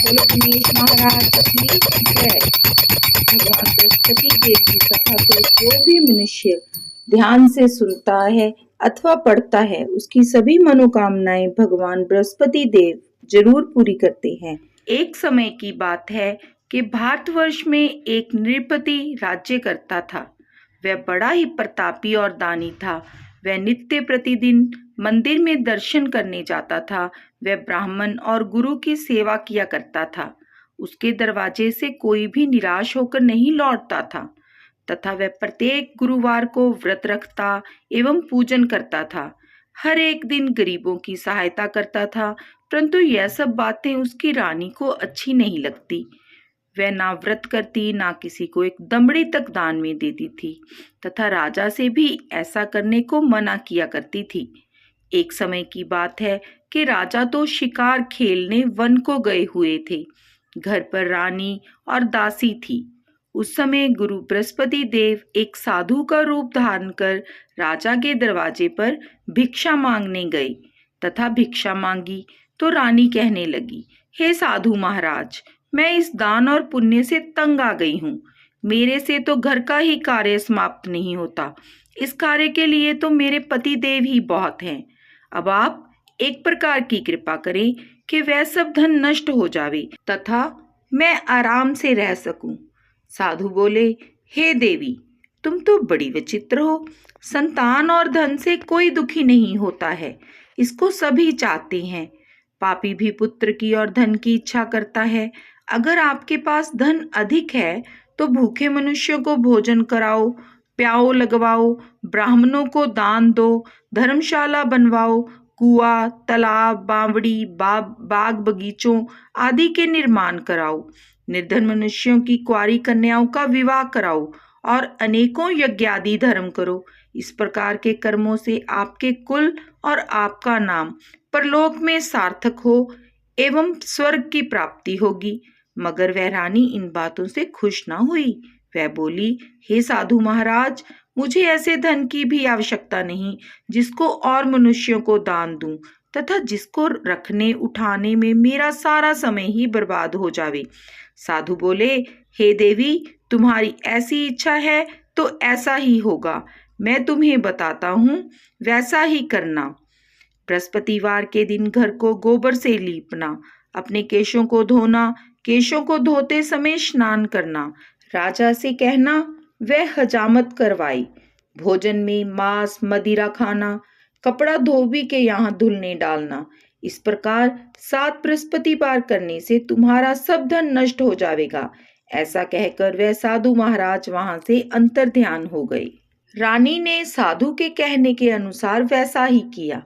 बोलो गणेश महाराज की जय। भगवान बृहस्पति देव की कथा को जो भी मनुष्य ध्यान से सुनता है अथवा पढ़ता है उसकी सभी मनोकामनाएं भगवान बृहस्पति देव जरूर पूरी करते हैं। एक समय की बात है कि भारतवर्ष में एक नृपति राज्य करता था। वह बड़ा ही प्रतापी और दानी था। वह नित्य प्रतिदिन मंदिर में दर्शन करने जाता था। वह ब्राह्मण और गुरु की सेवा किया करता था। उसके दरवाजे से कोई भी निराश होकर नहीं लौटता था तथा वह प्रत्येक गुरुवार को व्रत रखता एवं पूजन करता था। हर एक दिन गरीबों की सहायता करता था, परंतु यह सब बातें उसकी रानी को अच्छी नहीं लगती। वह ना व्रत करती, ना किसी को एक दमड़ी तक दान में देती थी तथा राजा से भी ऐसा करने को मना किया करती थी। एक समय की बात है कि राजा तो शिकार खेलने वन को गए हुए थे। घर पर रानी और दासी थी। उस समय गुरु बृहस्पति देव एक साधु का रूप धारण कर राजा के दरवाजे पर भिक्षा मांगने गए तथा भिक्षा मांगी तो रानी कहने लगी, हे साधु महाराज, मैं इस दान और पुण्य से तंग आ गई हूँ। मेरे से तो घर का ही कार्य समाप्त नहीं होता। इस कार्य के लिए तो मेरे पति देव ही बहुत हैं। अब आप एक प्रकार की कृपा करें कि वह सब धन नष्ट हो जावे तथा मैं आराम से रह सकूं। साधु बोले, हे देवी, तुम तो बड़ी विचित्र हो। संतान और धन से कोई दुखी नहीं होता है, इसको सभी चाहते हैं। पापी भी पुत्र की और धन की इच्छा करता है। अगर आपके पास धन अधिक है तो भूखे मनुष्यों को भोजन कराओ, प्याऊ लगवाओ, ब्राह्मणों को दान दो, धर्मशाला बनवाओ, कुआ, तालाब, बावड़ी, बाग बगीचों आदि के निर्माण कराओ, निर्धन मनुष्यों की कुंवारी कन्याओं का विवाह कराओ और अनेकों यज्ञादि धर्म करो। इस प्रकार के कर्मों से आपके कुल और आपका नाम परलोक में सार्थक हो एवं स्वर्ग की प्राप्ति होगी। मगर वह रानी इन बातों से खुश न हुई। वह बोली, हे साधु महाराज, मुझे ऐसे धन की भी आवश्यकता नहीं जिसको और मनुष्यों को दान दूं तथा जिसको रखने उठाने में मेरा सारा समय ही बर्बाद हो जावे। साधु बोले, हे देवी, तुम्हारी ऐसी इच्छा है तो ऐसा ही होगा। मैं तुम्हें बताता हूँ, वैसा ही करना। बृहस्पतिवार के दिन घर को गोबर से लीपना, अपने केशों को धोना, केशों को धोते समय स्नान करना, राजा से कहना वह हजामत करवाए, भोजन में मांस मदिरा खाना, कपड़ा धोबी के यहाँ धुलने डालना। इस प्रकार 7 बृहस्पतिवार करने से तुम्हारा सब धन नष्ट हो जाएगा। ऐसा कहकर वह साधु महाराज वहां से अंतर ध्यान हो गए। रानी ने साधु के कहने के अनुसार वैसा ही किया।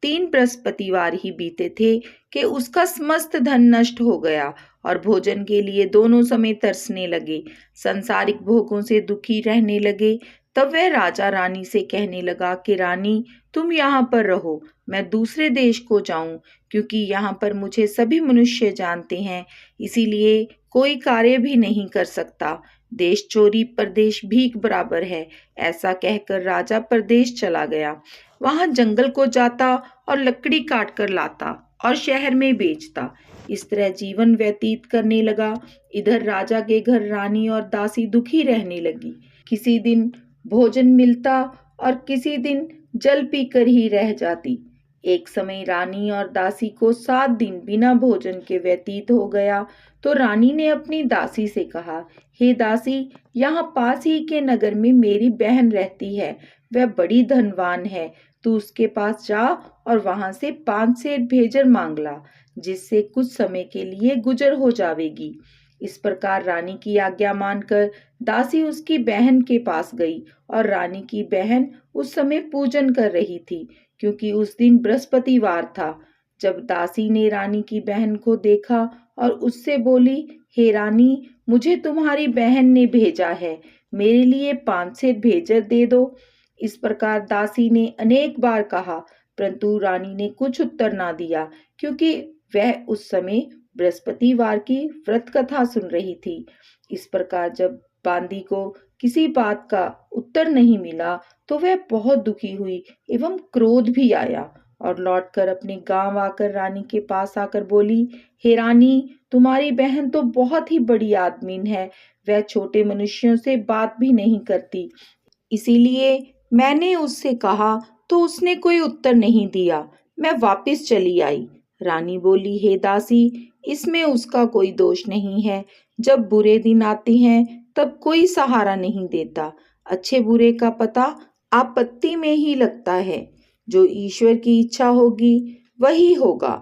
3 बृहस्पतिवार ही बीते थे कि उसका समस्त धन नष्ट हो गया और भोजन के लिए दोनों समय तरसने लगे, संसारिक भोगों से दुखी रहने लगे। तब वह राजा रानी से कहने लगा कि रानी, तुम यहाँ पर रहो, मैं दूसरे देश को जाऊं, क्योंकि यहाँ पर मुझे सभी मनुष्य जानते हैं, इसीलिए कोई कार्य भी नहीं कर सकता। देश चोरी परदेश भीख बराबर है। ऐसा कहकर राजा परदेश चला गया। वहां जंगल को जाता और लकड़ी काट कर लाता और शहर में बेचता। इस तरह जीवन व्यतीत करने लगा। इधर राजा के घर रानी और दासी दुखी रहने लगी। किसी दिन भोजन मिलता और किसी दिन जल पीकर ही रह जाती। एक समय रानी और दासी को 7 दिन बिना भोजन के व्यतीत हो गया तो रानी ने अपनी दासी से कहा, हे दासी, यहाँ पास ही के नगर में मेरी बहन रहती है, वह बड़ी धनवान है। तू उसके पास जा और वहां से 5 सेर भेजर मांग ला, जिससे कुछ समय के लिए गुजर हो जावेगी। इस प्रकार रानी की आज्ञा मानकर दासी उसकी बहन के पास गई और रानी की बहन उस समय पूजन कर रही थी, क्योंकि उस दिन बृहस्पतिवार था। जब दासी ने रानी की बहन को देखा और उससे बोली, हे रानी, मुझे तुम्हारी बहन ने भेजा है, मेरे लिए 5 सेर भेजर दे दो। इस प्रकार दासी ने अनेक बार कहा, परंतु रानी ने कुछ उत्तर ना दिया, क्योंकि वह उस समय बृहस्पतिवार की व्रत कथा सुन रही थी। इस प्रकार जब बांदी को किसी बात का उत्तर नहीं मिला तो वह बहुत दुखी हुई एवं क्रोध भी आया और लौटकर अपने गांव आकर रानी के पास आकर बोली, हे रानी, तुम्हारी बहन तो बहुत ही बड़ी आदमीन है। वह छोटे मनुष्यों से बात भी नहीं करती। इसीलिए मैंने उससे कहा तो उसने कोई उत्तर नहीं दिया। मैं वापस चली आई। रानी बोली, हे दासी, इसमें उसका कोई दोष नहीं है। जब बुरे दिन आते हैं तब कोई सहारा नहीं देता। अच्छे बुरे का पता आपत्ति में ही लगता है। जो ईश्वर की इच्छा होगी वही होगा।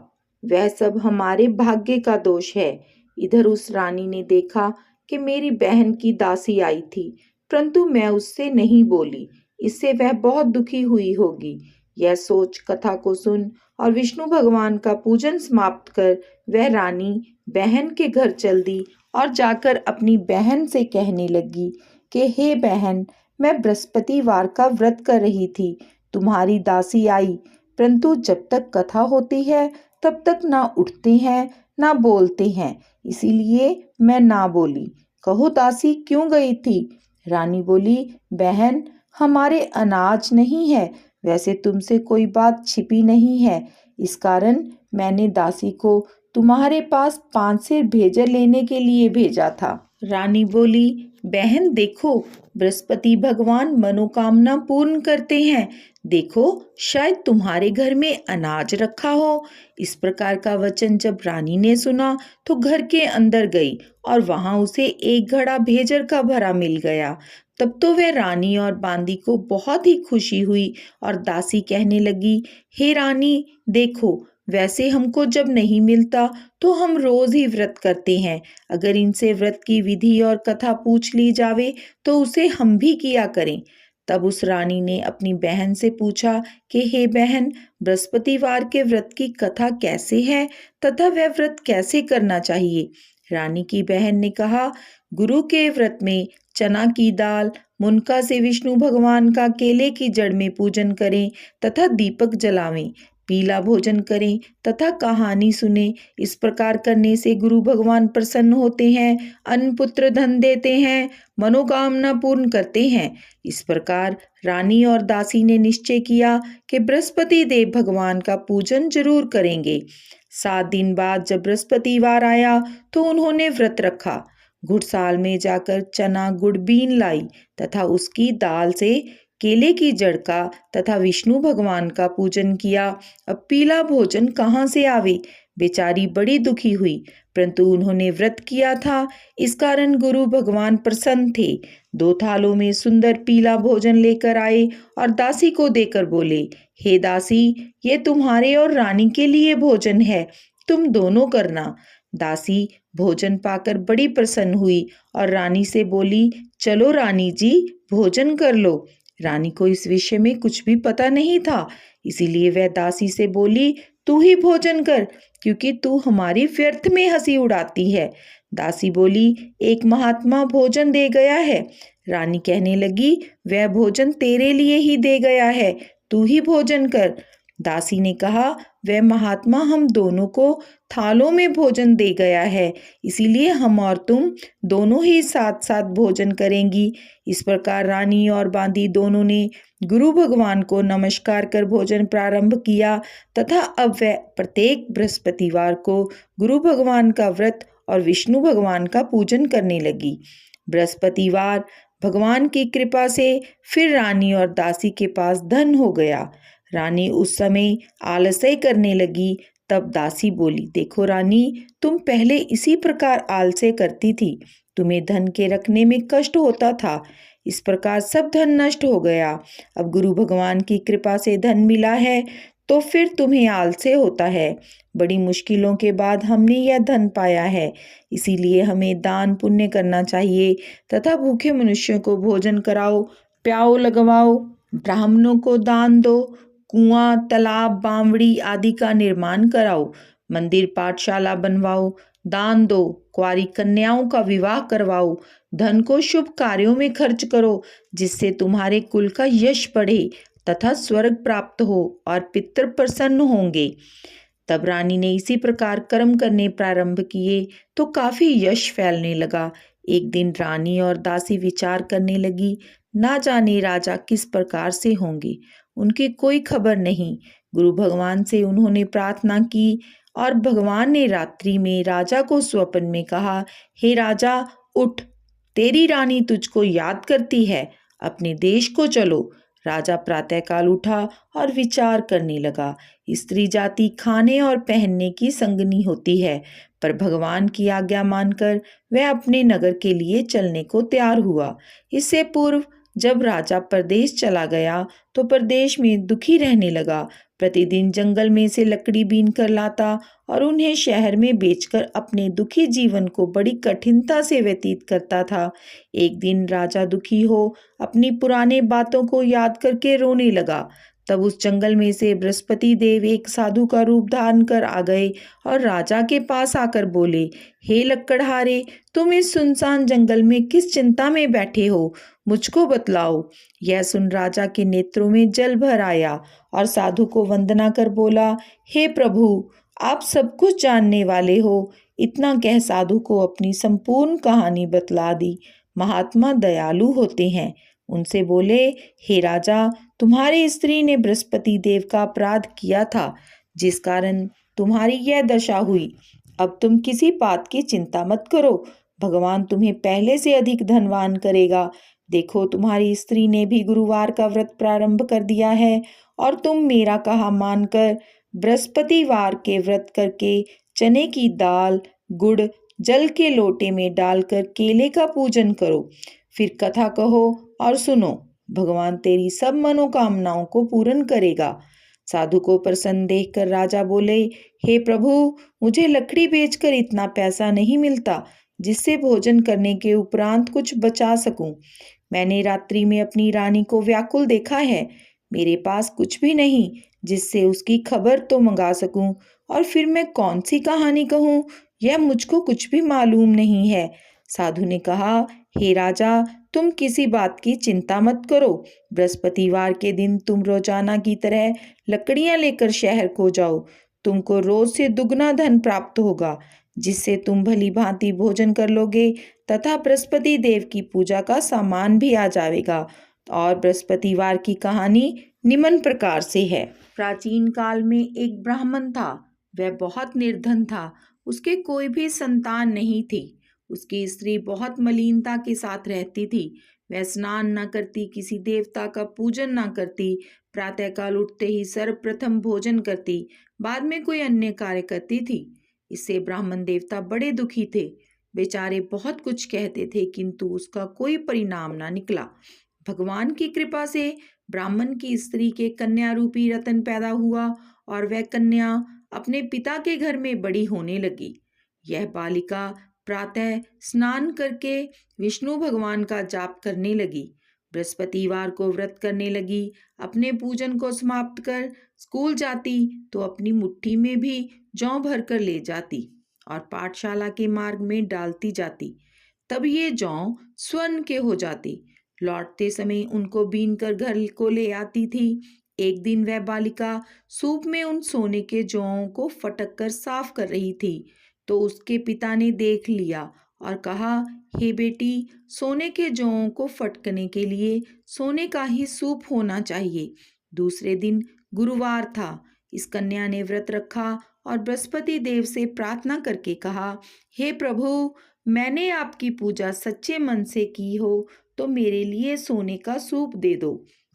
वह सब हमारे भाग्य का दोष है। इधर उस रानी ने देखा कि मेरी बहन की दासी आई थी, परंतु मैं उससे नहीं बोली। इससे वह बहुत दुखी हुई होगी। यह सोच कथा को सुन और विष्णु भगवान का पूजन समाप्त कर वह रानी बहन के घर चल दी और जाकर अपनी बहन से कहने लगी कि हे बहन, मैं बृहस्पतिवार का व्रत कर रही थी। तुम्हारी दासी आई, परंतु जब तक कथा होती है तब तक ना उठते हैं ना बोलते हैं, इसीलिए मैं ना बोली। कहो दासी, क्यों गई थी? रानी बोली, बहन, हमारे अनाज नहीं है। वैसे तुमसे कोई बात छिपी नहीं है, इस कारण मैंने दासी को तुम्हारे पास 5 सेर भेजर लेने के लिए भेजा था। रानी बोली, बहन देखो, बृहस्पति भगवान मनोकामना पूर्ण करते हैं। देखो, शायद तुम्हारे घर में अनाज रखा हो। इस प्रकार का वचन जब रानी ने सुना तो घर के अंदर गई और वहां उसे एक घड़ा भेजर का भरा मिल गया। तब तो वह रानी और बांदी को बहुत ही खुशी हुई और दासी कहने लगी, हे रानी, देखो, वैसे हमको जब नहीं मिलता तो हम रोज ही व्रत करते हैं। अगर इनसे व्रत की विधि और कथा पूछ ली जावे तो उसे हम भी किया करें। तब उस रानी ने अपनी बहन से पूछा कि हे बहन, बृहस्पतिवार के व्रत की कथा कैसे है तथा वह व्रत कैसे करना चाहिए? रानी की बहन ने कहा, गुरु के व्रत में चना की दाल, मुनका से विष्णु भगवान का केले की जड़ में पूजन करें तथा दीपक जलावें, पीला भोजन करें तथा कहानी सुने। इस प्रकार करने से गुरु भगवान प्रसन्न होते हैं, अन्न पुत्र धन देते हैं, मनोकामना पूर्ण करते हैं। इस प्रकार रानी और दासी ने निश्चय किया कि बृहस्पति देव भगवान का पूजन जरूर करेंगे। 7 दिन बाद जब बृहस्पतिवार आया तो उन्होंने व्रत रखा। घुड़साल में जाकर चना गुड़ बीन लाई तथा उसकी दाल से केले की जड़ का तथा विष्णु भगवान का पूजन किया। अब पीला भोजन कहाँ से आवे? बेचारी बड़ी दुखी हुई, परंतु उन्होंने व्रत किया था, इस कारण गुरु भगवान प्रसन्न थे। 2 थालों में सुंदर पीला भोजन लेकर आए और दासी को देकर बोले, हे दासी, ये तुम्हारे और रानी के लिए भोजन है, तुम दोनों करना। दासी भोजन पाकर बड़ी प्रसन्न हुई और रानी से बोली, चलो रानी जी, भोजन कर लो। रानी को इस विषय में कुछ भी पता नहीं था, इसीलिए वह दासी से बोली, तू ही भोजन कर, क्योंकि तू हमारी व्यर्थ में हंसी उड़ाती है। दासी बोली, एक महात्मा भोजन दे गया है। रानी कहने लगी, वह भोजन तेरे लिए ही दे गया है, तू ही भोजन कर। दासी ने कहा, वह महात्मा हम दोनों को थालों में भोजन दे गया है, इसीलिए हम और तुम दोनों ही साथ साथ भोजन करेंगी। इस प्रकार रानी और बांदी दोनों ने गुरु भगवान को नमस्कार कर भोजन प्रारंभ किया तथा अब वह प्रत्येक बृहस्पतिवार को गुरु भगवान का व्रत और विष्णु भगवान का पूजन करने लगी। बृहस्पतिवार भगवान की कृपा से फिर रानी और दासी के पास धन हो गया। रानी उस समय आलस्य करने लगी। तब दासी बोली, देखो रानी, तुम पहले इसी प्रकार आलस्य करती थी, तुम्हें धन के रखने में कष्ट होता था, इस प्रकार सब धन नष्ट हो गया। अब गुरु भगवान की कृपा से धन मिला है तो फिर तुम्हें आलस्य होता है। बड़ी मुश्किलों के बाद हमने यह धन पाया है, इसीलिए हमें दान पुण्य करना चाहिए तथा भूखे मनुष्यों को भोजन कराओ, प्याऊ लगवाओ, ब्राह्मणों को दान दो, कुआं, तालाब, बावड़ी आदि का निर्माण कराओ, मंदिर पाठशाला बनवाओ, दान दो, कुंवारी कन्याओं का विवाह करवाओ, धन को शुभ कार्यों में खर्च करो, जिससे तुम्हारे कुल का यश बढ़े तथा स्वर्ग प्राप्त हो और पितृ प्रसन्न होंगे। तब रानी ने इसी प्रकार कर्म करने प्रारंभ किए तो काफी यश फैलने लगा। एक दिन रानी और दासी विचार करने लगी, ना जाने राजा किस प्रकार से होंगे, उनकी कोई खबर नहीं। गुरु भगवान से उन्होंने प्रार्थना की और भगवान ने रात्रि में राजा को स्वप्न में कहा, हे राजा, उठ, तेरी रानी तुझको याद करती है, अपने देश को चलो। राजा प्रातःकाल उठा और विचार करने लगा। स्त्री जाति खाने और पहनने की संगनी होती है, पर भगवान की आज्ञा मानकर वह अपने नगर के लिए चलने को तैयार हुआ। इससे पूर्व जब राजा परदेश चला गया तो परदेश में दुखी रहने लगा। प्रतिदिन जंगल में से लकड़ी बीन कर लाता और उन्हें शहर में बेचकर अपने दुखी जीवन को बड़ी कठिनता से व्यतीत करता था। एक दिन राजा दुखी हो अपनी पुराने बातों को याद करके रोने लगा। तब उस जंगल में से बृहस्पति देव एक साधु का रूप धारण कर आ गए और राजा के पास आकर बोले, हे लक्कड़हारे, तुम इस सुनसान जंगल में किस चिंता में बैठे हो, मुझको बतलाओ। यह सुन राजा के नेत्रों में जल भर आया और साधु को वंदना कर बोला, हे प्रभु, आप सब कुछ जानने वाले हो। इतना कह साधु को अपनी संपूर्ण कहानी बतला दी। महात्मा दयालु होते हैं। उनसे बोले, हे राजा, तुम्हारी स्त्री ने बृहस्पति देव का अपराध किया था, जिस कारण तुम्हारी यह दशा हुई। अब तुम किसी बात की चिंता मत करो, भगवान तुम्हें पहले से अधिक धनवान करेगा। देखो, तुम्हारी स्त्री ने भी गुरुवार का व्रत प्रारंभ कर दिया है और तुम मेरा कहा मानकर बृहस्पतिवार के व्रत करके चने की दाल, गुड़ जल के लोटे में डालकर केले का पूजन करो। फिर कथा कहो और सुनो, भगवान तेरी सब मनोकामनाओं को पूर्ण करेगा। साधु को प्रसन्न देखकर राजा बोले, हे प्रभु, मुझे लकड़ी बेचकर इतना पैसा नहीं मिलता जिससे भोजन करने के उपरांत कुछ बचा सकूं। मैंने रात्रि में अपनी रानी को व्याकुल देखा है। मेरे पास कुछ भी नहीं जिससे उसकी खबर तो मंगा सकूं, और फिर मैं कौन सी कहानी कहूं, यह मुझको कुछ भी मालूम नहीं है। साधु ने कहा, हे राजा, तुम किसी बात की चिंता मत करो। बृहस्पतिवार के दिन तुम रोजाना की तरह लकड़ियां लेकर शहर को जाओ। तुमको रोज से दुगना धन प्राप्त होगा, जिससे तुम भली भांति भोजन कर लोगे तथा बृहस्पति देव की पूजा का सामान भी आ जाएगा। और बृहस्पतिवार की कहानी निम्न प्रकार से है। प्राचीन काल में एक ब्राह्मण था। वह बहुत निर्धन था। उसके कोई भी संतान नहीं थी। उसकी स्त्री बहुत मलिनता के साथ रहती थी। वह स्नान न करती, किसी देवता का पूजन न करती, प्रातःकाल उठते ही सर्वप्रथम भोजन करती, बाद में कोई अन्य कार्य करती थी। इससे ब्राह्मण देवता बड़े दुखी थे। बेचारे बहुत कुछ कहते थे, किंतु उसका कोई परिणाम न निकला। भगवान की कृपा से ब्राह्मण की स्त्री के कन्या रूपी रतन पैदा हुआ और वह कन्या अपने पिता के घर में बड़ी होने लगी। यह बालिका प्रातः स्नान करके विष्णु भगवान का जाप करने लगी, बृहस्पतिवार को व्रत करने लगी, अपने पूजन को समाप्त कर स्कूल जाती तो अपनी मुट्ठी में भी जौ भर कर ले जाती और पाठशाला के मार्ग में डालती जाती। तब ये जौ स्वर्ण के हो जाती। लौटते समय उनको बीन कर घर को ले आती थी। एक दिन वह बालिका सूप में उन सोने के जौओं को फटक कर साफ कर रही थी, तो उसके पिता ने देख लिया और कहा, हे बेटी, सोने के जौओं को फटकने के लिए सोने का ही सूप होना चाहिए। दूसरे दिन गुरुवार था। इस कन्या ने व्रत रखा और बृहस्पति देव से प्रार्थना करके कहा, हे प्रभु, मैंने आपकी पूजा सच्चे मन से की हो तो मेरे लिए सोने का सूप दे दो।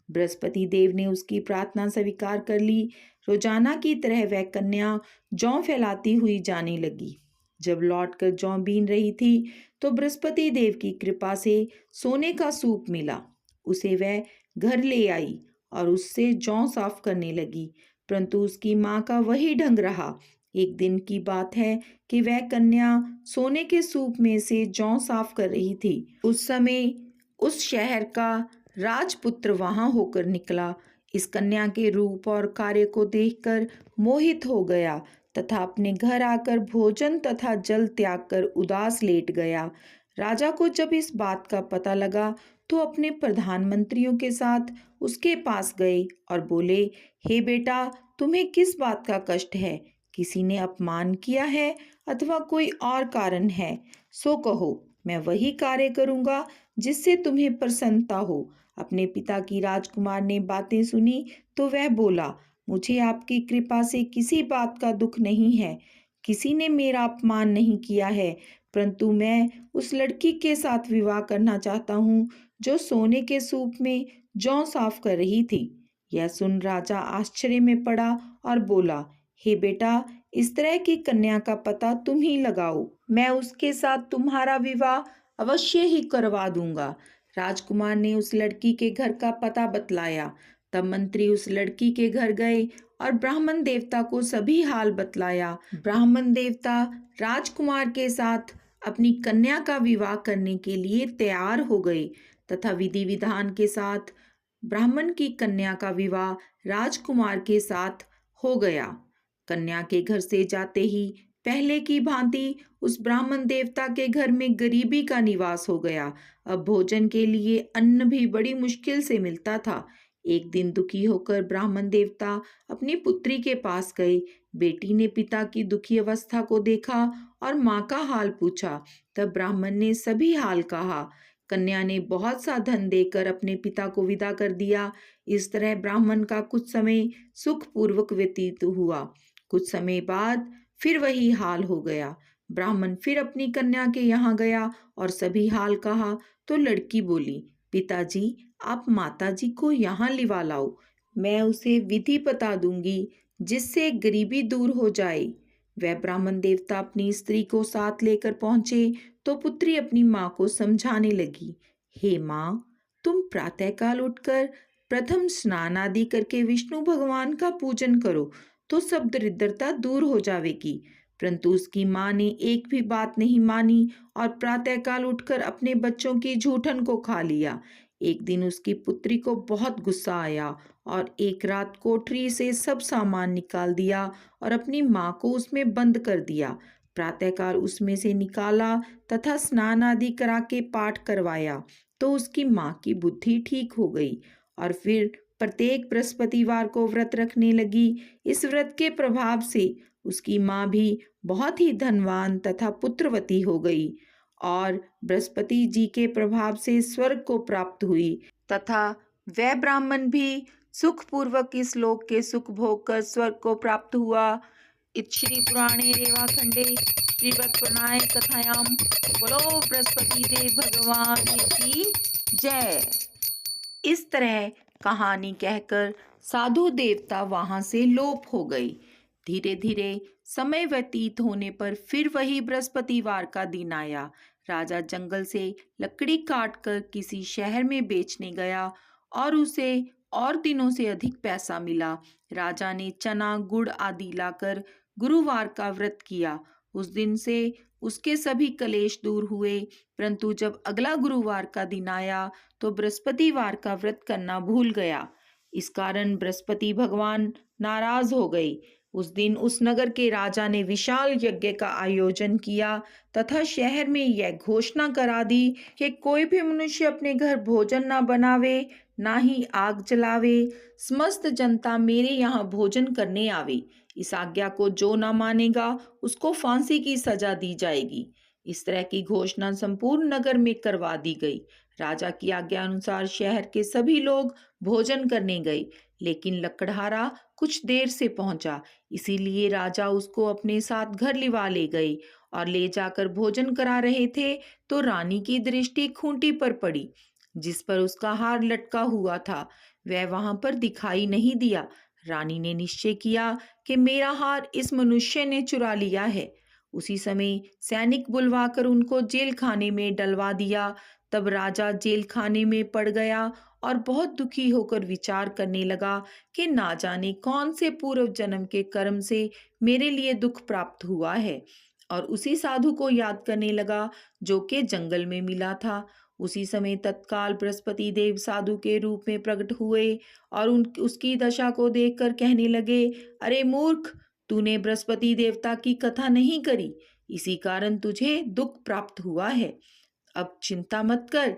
बृहस्पति देव ने उसकी प्रार्थना स्वीकार कर ली। रोजाना की तरह वह कन्या जौ फैलाती हुई जाने लगी। जब लौटकर जौ बीन रही थी तो बृहस्पति देव की कृपा से सोने का सूप मिला। उसे वह घर ले आई और उससे जौ साफ करने लगी, परंतु उसकी माँ का वही ढंग रहा। एक दिन की बात है कि वह कन्या सोने के सूप में से जौ साफ कर रही थी। उस समय उस शहर का राजपुत्र वहां होकर निकला। इस कन्या के रूप और कार्य को देखकर मोहित हो गया तथा अपने घर आकर भोजन तथा जल त्याग कर उदास लेट गया। राजा को जब इस बात का पता लगा तो अपने प्रधानमंत्रियों के साथ उसके पास गए और बोले, हे बेटा, तुम्हें किस बात का कष्ट है? किसी ने अपमान किया है अथवा कोई और कारण है? सो कहो, मैं वही कार्य करूंगा जिससे तुम्हें प्रसन्नता हो। अपने पिता की राजकुमार ने बातें सुनी तो वह बोला, मुझे आपकी कृपा से किसी बात का दुख नहीं है। किसी ने मेरा अपमान नहीं किया है, परंतु मैं उस लड़की के साथ विवाह करना चाहता हूँ जो सोने के सूप में जौ साफ कर रही थी। यह सुन राजा आश्चर्य में पड़ा और बोला, हे बेटा, इस तरह की कन्या का पता तुम ही लगाओ। मैं उसके साथ तुम्हारा विवाह अवश्य ही करवा दूंगा। राजकुमार ने उस लड़की के घर का पता बतलाया। तब मंत्री उस लड़की के घर गए और ब्राह्मण देवता को सभी हाल बतलाया। ब्राह्मण देवता राजकुमार के साथ अपनी कन्या का विवाह करने के लिए तैयार हो गए तथा विधि विधान के साथ ब्राह्मण की कन्या का विवाह राजकुमार के साथ हो गया। कन्या के घर से जाते ही पहले की भांति उस ब्राह्मण देवता के घर में गरीबी का निवास हो गया। अब भोजन के लिए अन्न भी बड़ी मुश्किल से मिलता था। एक दिन दुखी होकर ब्राह्मण देवता अपनी पुत्री के पास गए। बेटी ने पिता की दुखी अवस्था को देखा और माँ का हाल पूछा। तब ब्राह्मण ने सभी हाल कहा। कन्या ने बहुत सा धन देकर अपने पिता को विदा कर दिया। इस तरह ब्राह्मण का कुछ समय सुखपूर्वक व्यतीत हुआ। कुछ समय बाद फिर वही हाल हो गया। ब्राह्मण फिर अपनी कन्या के यहाँ गया और सभी हाल कहा तो लड़की बोली, पिताजी, आप माताजी को यहाँ लिवा लाओ। मैं उसे विधि बता दूंगी जिससे गरीबी दूर हो जाए। वह ब्राह्मण देवता अपनी स्त्री को साथ लेकर पहुंचे तो पुत्री अपनी माँ को समझाने लगी, हे माँ, तुम प्रातःकाल उठकर प्रथम स्नान आदि करके विष्णु भगवान का पूजन करो तो सब दरिद्रता दूर हो जाएगी। परंतु उसकी माँ ने एक भी बात नहीं मानी और प्रातःकाल उठकर अपने बच्चों की जूठन को खा लिया। एक दिन उसकी पुत्री को बहुत गुस्सा आया और एक रात कोठरी से सब सामान निकाल दिया और अपनी माँ को उसमें बंद कर दिया। प्रातःकाल उसमें से निकाला तथा स्नान आदि करा के पाठ करवाया तो उसकी माँ की बुद्धि ठीक हो गई और फिर प्रत्येक बृहस्पतिवार को व्रत रखने लगी। इस व्रत के प्रभाव से उसकी माँ भी बहुत ही धनवान तथा पुत्रवती हो गई और बृहस्पति जी के प्रभाव से स्वर्ग को प्राप्त हुई तथा वह ब्राह्मण भी सुखपूर्वक इस लोक के सुख भोग कर स्वर्ग को प्राप्त हुआ। इति श्री पुराणे रेवाखंडे श्रीवत पुराणे कथायाम बोलो बृहस्पति देव भगवान की जय। इस तरह कहानी कहकर साधु देवता वहां से लोप हो गई। धीरे धीरे समय व्यतीत होने पर फिर वही बृहस्पतिवार का दिन आया। राजा जंगल से लकड़ी काटकर किसी शहर में बेचने गया और उसे और दिनों से अधिक पैसा मिला। राजा ने चना गुड़ आदि लाकर गुरुवार का व्रत किया। उस दिन से उसके सभी कलेश दूर हुए। परंतु जब अगला गुरुवार का दिन आया तो बृहस्पतिवार का व्रत करना भूल गया। इस कारण बृहस्पति भगवान नाराज हो गए। उस दिन उस नगर के राजा ने विशाल यज्ञ का आयोजन किया तथा शहर में यह घोषणा करा दी कि कोई भी मनुष्य अपने घर भोजन न बनावे, ना ही आग जलावे। समस्त जनता मेरे यहाँ भोजन करने आवे। इस आज्ञा को जो न मानेगा उसको फांसी की सजा दी जाएगी। इस तरह की घोषणा संपूर्ण नगर में करवा दी गई। राजा की आज्ञा अनुसार शहर के सभी लोग भोजन करने गए, लेकिन लकड़हारा कुछ देर से पहुंचा, इसीलिए राजा उसको अपने साथ घर लिवा ले गए और ले जाकर भोजन करा रहे थे तो रानी की दृष्टि खूंटी पर पड़ी जिस पर उसका हार लटका हुआ था। वह वहां पर दिखाई नहीं दिया। रानी ने निश्चय किया कि मेरा हार इस मनुष्य ने चुरा लिया है। उसी समय सैनिक बुलवाकर उनको जेल खाने में डलवा दिया। तब राजा जेल खाने में पड़ गया और बहुत दुखी होकर विचार करने लगा कि ना जाने कौन से पूर्व जन्म के कर्म से मेरे लिए दुख प्राप्त हुआ है, और उसी साधु को याद करने लगा जो कि जंगल में मिला था। उसी समय तत्काल बृहस्पति देव साधु के रूप में प्रकट हुए और उसकी दशा को देखकर कहने लगे, अरे मूर्ख, तूने बृहस्पति देवता की कथा नहीं करी, इसी कारण तुझे दुख प्राप्त हुआ है। अब चिंता मत कर।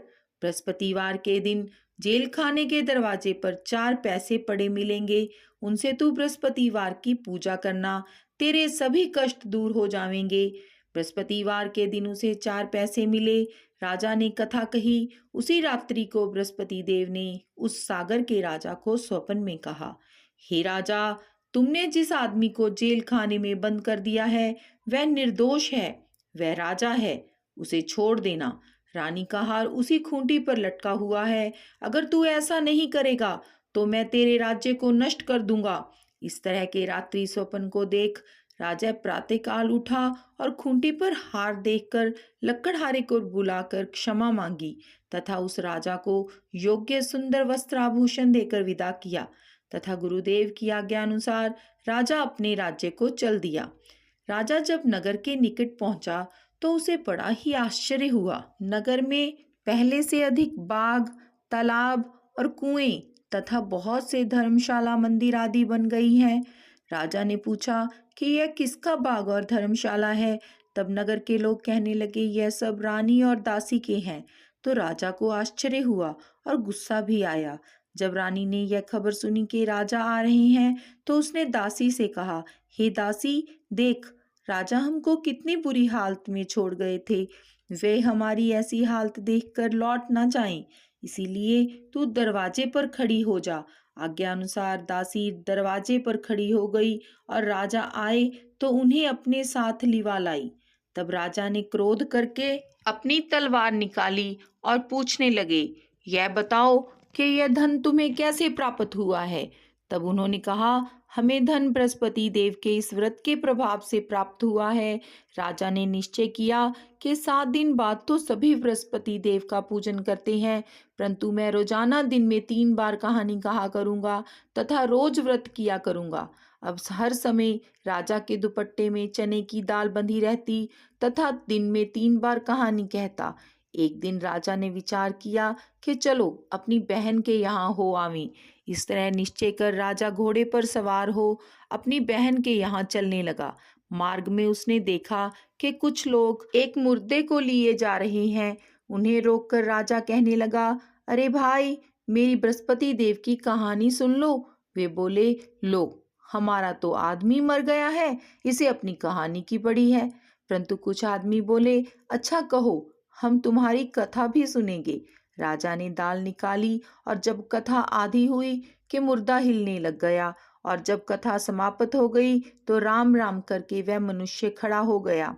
बृहस्पतिवार के दिन जेल खाने के दरवाजे पर 4 पैसे पड़े मिलेंगे, उनसे तू बृहस्पतिवार की पूजा करना, तेरे सभी कष्ट दूर हो जाएंगे। बृहस्पतिवार के दिन उसे 4 पैसे मिले। राजा ने कथा कही। उसी रात्रि को बृहस्पति देव ने उस सागर के राजा को स्वप्न में कहा, हे राजा, तुमने जिस आदमी को जेल खाने में बंद कर दिया है वह निर्दोष है, वह राजा है, उसे छोड़ देना। रानी का हार उसी खूंटी पर लटका हुआ है। अगर तू ऐसा नहीं करेगा तो मैं तेरे राज्य को नष्ट कर दूंगा। इस तरह के रात्रि स्वप्न को देख राजा प्रातःकाल उठा और खूंटी पर हार देखकर लकड़हारे को बुलाकर क्षमा मांगी तथा उस राजा को योग्य सुंदर वस्त्र आभूषण देकर विदा किया तथा गुरुदेव की आज्ञा अनुसार राजा अपने राज्य को चल दिया। राजा जब नगर के निकट पहुंचा तो उसे बड़ा ही आश्चर्य हुआ। नगर में पहले से अधिक बाग, तालाब और कुएं तथा बहुत से धर्मशाला, मंदिर आदि बन गई हैं। राजा ने पूछा कि यह किसका बाग और धर्मशाला है? तब नगर के लोग कहने लगे, यह सब रानी और दासी के हैं। तो राजा को आश्चर्य हुआ और गुस्सा भी आया। जब रानी ने यह खबर सुनी कि राजा आ रहे हैं तो उसने दासी से कहा, हे दासी, देख, राजा हमको कितनी बुरी हालत में छोड़ गए थे। वे हमारी ऐसी हालत देखकर लौट ना जाएं, इसीलिए तू दरवाजे पर खड़ी हो जा। आज्ञा अनुसार दासी दरवाजे पर खड़ी हो गई और राजा आए तो उन्हें अपने साथ लिवा लाई। तब राजा ने क्रोध करके अपनी तलवार निकाली और पूछने लगे, यह बताओ कि यह धन तुम्हें कैसे प्राप्त हुआ है? तब उन्होंने कहा, हमें धन बृहस्पति देव के इस व्रत के प्रभाव से प्राप्त हुआ है। राजा ने निश्चय किया कि 7 दिन बाद तो सभी बृहस्पति देव का पूजन करते हैं, परंतु मैं रोजाना दिन में 3 बार कहानी कहा करूंगा तथा रोज व्रत किया करूंगा। अब हर समय राजा के दुपट्टे में चने की दाल बंधी रहती तथा दिन में 3 बार कहानी कहता। एक दिन राजा ने विचार किया कि चलो अपनी बहन के यहाँ हो आवें। इस तरह निश्चय कर राजा घोड़े पर सवार हो अपनी बहन के यहाँ चलने लगा। मार्ग में उसने देखा कि कुछ लोग एक मुर्दे को लिए जा रहे हैं। उन्हें रोककर राजा कहने लगा, अरे भाई, मेरी बृहस्पति देव की कहानी सुन लो। वे बोले, लो, हमारा तो आदमी मर गया है, इसे अपनी कहानी की पड़ी है। परंतु कुछ आदमी बोले, अच्छा कहो, हम तुम्हारी कथा भी सुनेंगे। राजा ने दाल निकाली और जब कथा आधी हुई कि मुर्दा हिलने लग गया और जब कथा समाप्त हो गई तो राम राम करके वह मनुष्य खड़ा हो गया।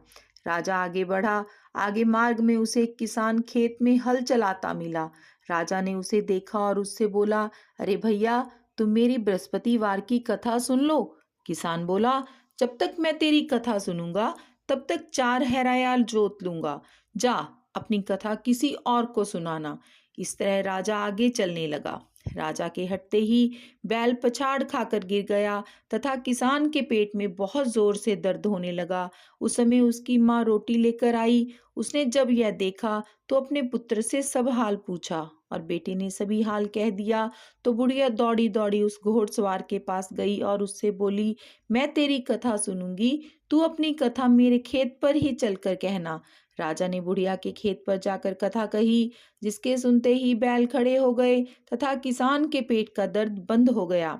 राजा आगे बढ़ा। आगे मार्ग में उसे एक किसान खेत में हल चलाता मिला। राजा ने उसे देखा और उससे बोला, अरे भैया, तुम मेरी बृहस्पतिवार की कथा सुन लो। किसान बोला, जब तक मैं तेरी कथा सुनूंगा तब तक 4 हेरायाल जोत लूंगा। जा, अपनी कथा किसी और को सुनाना। इस तरह राजा आगे चलने लगा। राजा के हटते ही बैल पछाड़ खाकर गिर गया तथा किसान के पेट में बहुत जोर से दर्द होने लगा। उस समय उसकी माँ रोटी लेकर आई। उसने जब यह देखा तो अपने पुत्र से सब हाल पूछा और बेटे ने सभी हाल कह दिया। तो बुढ़िया दौड़ी दौड़ी उस घोड़सवार के पास गई और उससे बोली, मैं तेरी कथा सुनूंगी, तू अपनी कथा मेरे खेत पर ही चलकर कहना। राजा ने बुढ़िया के खेत पर जाकर कथा कही, जिसके सुनते ही बैल खड़े हो गए तथा किसान के पेट का दर्द बंद हो गया।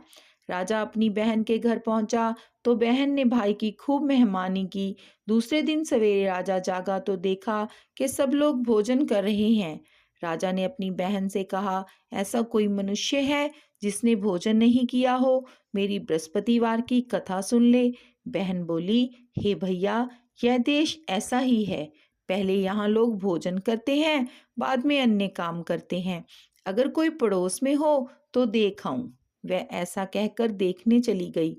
राजा अपनी बहन के घर पहुंचा तो बहन ने भाई की खूब मेहमानी की। दूसरे दिन सवेरे राजा जागा तो देखा कि सब लोग भोजन कर रहे हैं। राजा ने अपनी बहन से कहा, ऐसा कोई मनुष्य है जिसने भोजन नहीं किया हो? मेरी बृहस्पतिवार की कथा सुन ले। बहन बोली, हे भैया, यह देश ऐसा ही है। पहले यहाँ लोग भोजन करते हैं, बाद में अन्य काम करते हैं। अगर कोई पड़ोस में हो तो देख आऊं। वह ऐसा कहकर देखने चली गई,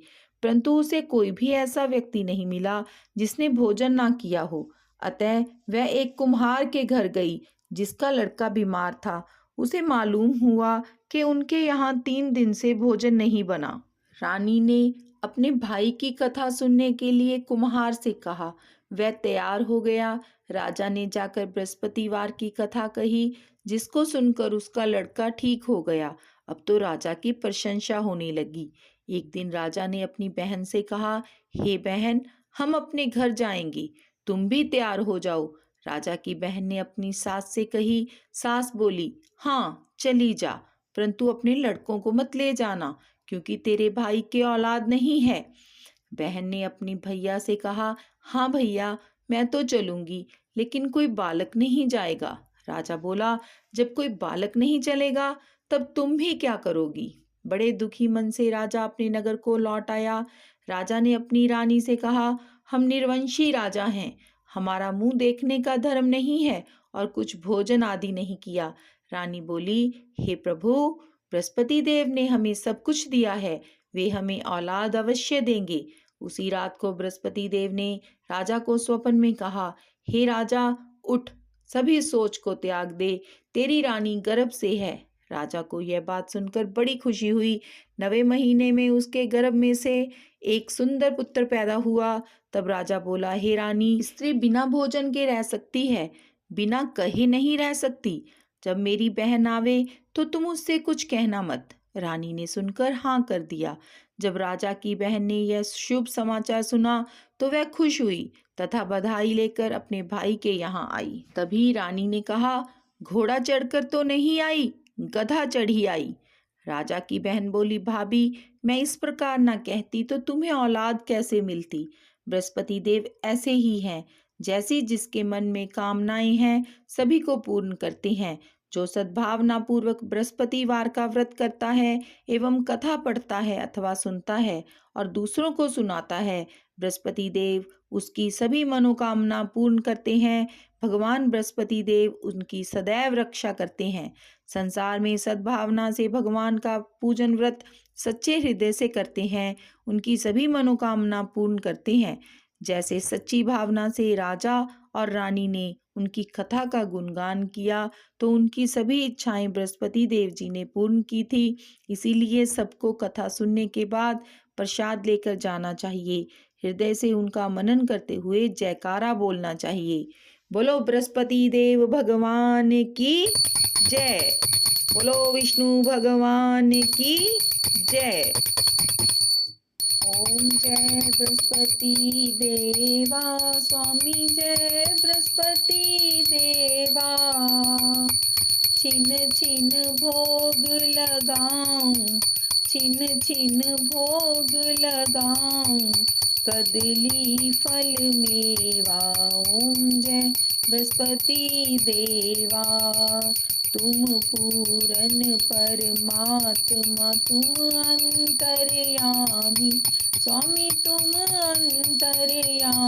परंतु उसे कोई भी ऐसा व्यक्ति नहीं मिला जिसने भोजन ना किया हो। अतः वह एक कुम्हार के घर गई जिसका लड़का बीमार था। उसे मालूम हुआ कि उनके यहाँ 3 दिन से भोजन नहीं बना। रानी ने अपने भाई की कथा सुनने के लिए कुम्हार से कहा। वह तैयार हो गया। राजा ने जाकर बृहस्पतिवार की कथा कही, जिसको सुनकर उसका लड़का ठीक हो गया। अब तो राजा की प्रशंसा होने लगी। एक दिन राजा ने अपनी बहन से कहा, हे बहन, हम अपने घर जाएंगे, तुम भी तैयार हो जाओ। राजा की बहन ने अपनी सास से कही। सास बोली, हाँ, चली जा, परंतु अपने लड़कों को मत ले जाना, क्योंकि तेरे भाई के औलाद नहीं है। बहन ने अपनी भैया से कहा, हाँ भैया, मैं तो चलूंगी, लेकिन कोई बालक नहीं जाएगा। राजा बोला, जब कोई बालक नहीं चलेगा तब तुम भी क्या करोगी? बड़े दुखी मन से राजा अपने नगर को लौट आया। राजा ने अपनी रानी से कहा, हम निर्वंशी राजा हैं, हमारा मुंह देखने का धर्म नहीं है और कुछ भोजन आदि नहीं किया। रानी बोली, हे प्रभु, बृहस्पति देव ने हमें सब कुछ दिया है, वे हमें औलाद अवश्य देंगे। उसी रात को बृहस्पति देव ने राजा को स्वप्न में कहा, हे राजा, उठ, सभी सोच को त्याग दे, तेरी रानी गर्भ से है। राजा को यह बात सुनकर बड़ी खुशी हुई। 9वें महीने में उसके गर्भ में से एक सुंदर पुत्र पैदा हुआ। तब राजा बोला, हे रानी, स्त्री बिना भोजन के रह सकती है, बिना कहे नहीं रह सकती। जब मेरी बहन आवे तो तुम उससे कुछ कहना मत। रानी ने सुनकर हाँ कर दिया। जब राजा की बहन ने यह शुभ समाचार सुना तो वह खुश हुई तथा बधाई लेकर अपने भाई के यहाँ आई। तभी रानी ने कहा, घोड़ा चढ़कर तो नहीं आई, गधा चढ़ी आई। राजा की बहन बोली, भाभी, मैं इस प्रकार ना कहती तो तुम्हें औलाद कैसे मिलती। बृहस्पति देव ऐसे ही हैं, जैसी जिसके मन में कामनाएं हैं सभी को पूर्ण करते हैं। जो सद्भावना पूर्वक बृहस्पतिवार का व्रत करता है एवं कथा पढ़ता है अथवा सुनता है और दूसरों को सुनाता है, बृहस्पति देव उसकी सभी मनोकामना पूर्ण करते हैं। भगवान बृहस्पति देव उनकी सदैव रक्षा करते हैं। संसार में सद्भावना से भगवान का पूजन व्रत सच्चे हृदय से करते हैं, उनकी सभी मनोकामना पूर्ण करते हैं। जैसे सच्ची भावना से राजा और रानी ने उनकी कथा का गुणगान किया तो उनकी सभी इच्छाएं बृहस्पति देव जी ने पूर्ण की थी। इसीलिए सबको कथा सुनने के बाद प्रसाद लेकर जाना चाहिए। हृदय से उनका मनन करते हुए जयकारा बोलना चाहिए। बोलो बृहस्पति देव भगवान की जय। बोलो विष्णु भगवान की जय। ओम जय बृहस्पति देवा, स्वामी जय बृहस्पति देवा। छिन छिन भोग लगाऊं, छिन छिन भोग लगाऊं, कदली फल मेवा। ओम जय बृहस्पति देवा। तुम पूरन परमात्मा, तुम अंतर्यामी, स्वामी तुम अंतर्यामी।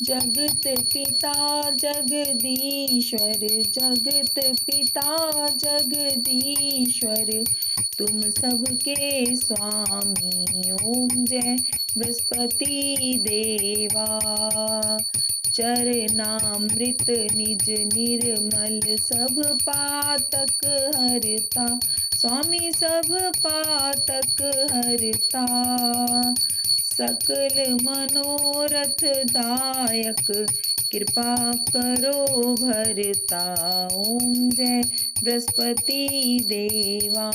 जगत पिता जगदीश्वर, जगत पिता जगदीश्वर, तुम सबके स्वामी। ओम जय बृहस्पति देवा। चरणामृत निज निर्मल, सब पातक हरता, स्वामी सब पातक हरता। सकल मनोरथ दायक, कृपा करो भरता। ओम जय बृहस्पति देवा।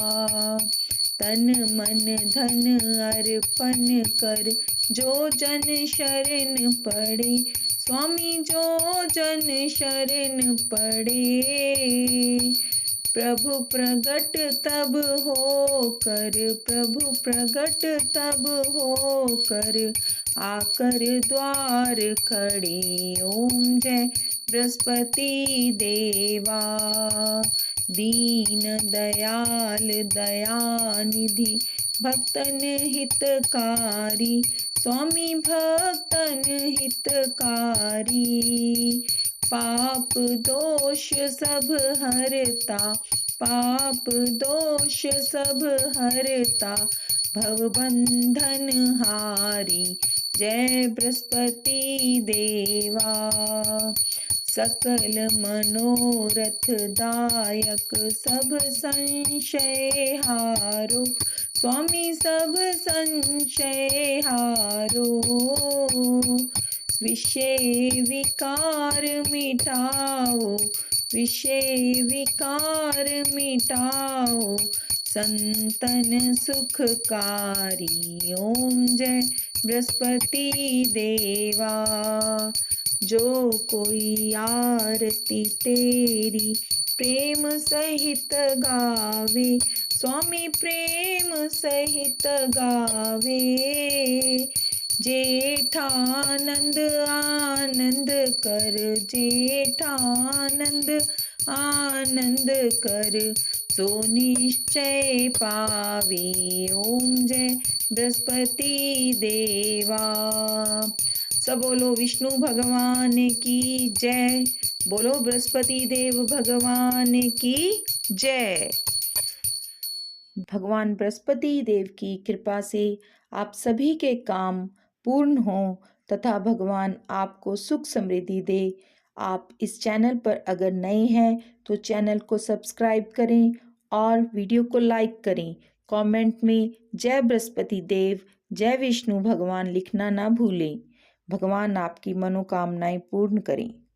तन मन धन अर्पण कर, जो जन शरण पड़े, स्वामी जो जन शरण पड़े। प्रभु प्रगट तब हो कर, प्रभु प्रगट तब हो कर, आकर द्वार खड़े। ओम जय बृहस्पति देवा। दीन दयाल दयानिधि, भक्तन हितकारी, स्वामी भक्तन हितकारी। पाप दोष सब हरता, पाप दोष सब हरता, भवबंधन हारी। जय बृहस्पति देवा। सकल मनोरथ दायक, सब संशय हारो, स्वामी सब संशय हारो। विषय विकार मिटाओ, विषय विकार मिटाओ, संतन सुखकारी। ओम जय बृहस्पति देवा। जो कोई आरती तेरी प्रेम सहित गावे, स्वामी प्रेम सहित गावे। जेठानंद आनंद कर, जेठानंद आनंद कर, सो निश्चय पावे। ओम जय बृहस्पति देवा। सब बोलो विष्णु भगवान की जय। बोलो बृहस्पति देव भगवान की जय। भगवान बृहस्पति देव की कृपा से आप सभी के काम पूर्ण हों तथा भगवान आपको सुख समृद्धि दे। आप इस चैनल पर अगर नए हैं तो चैनल को सब्सक्राइब करें और वीडियो को लाइक करें। कमेंट में जय बृहस्पति देव, जय विष्णु भगवान लिखना ना भूलें। भगवान आपकी मनोकामनाएं पूर्ण करें।